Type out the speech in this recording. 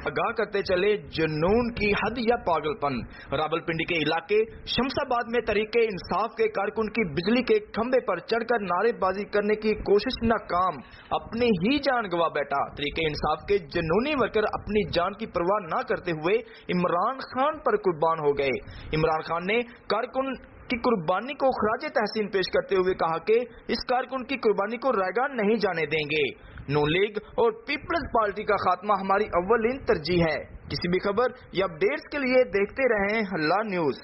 आगाह करते चले जुनून की हद या पागलपन। रावलपिंडी के इलाके शमशाबाद में तरीके इंसाफ के कारकुन की बिजली के खंबे पर चढ़कर नारेबाजी करने की कोशिश नाकाम, अपनी ही जान गवा बैठा। तरीके इंसाफ के जुनूनी वर्कर अपनी जान की परवाह न करते हुए इमरान खान पर कुर्बान हो गए। इमरान खान ने कारकुन की कुर्बानी को खराजे तहसीन पेश करते हुए कहा कि इस कारकुन की कुर्बानी को रायगा नहीं जाने देंगे। नून लीग और पीपल्स पार्टी का खात्मा हमारी अव्वलीन तरजीह है। किसी भी खबर या अपडेट्स के लिए देखते रहें हल्ला न्यूज।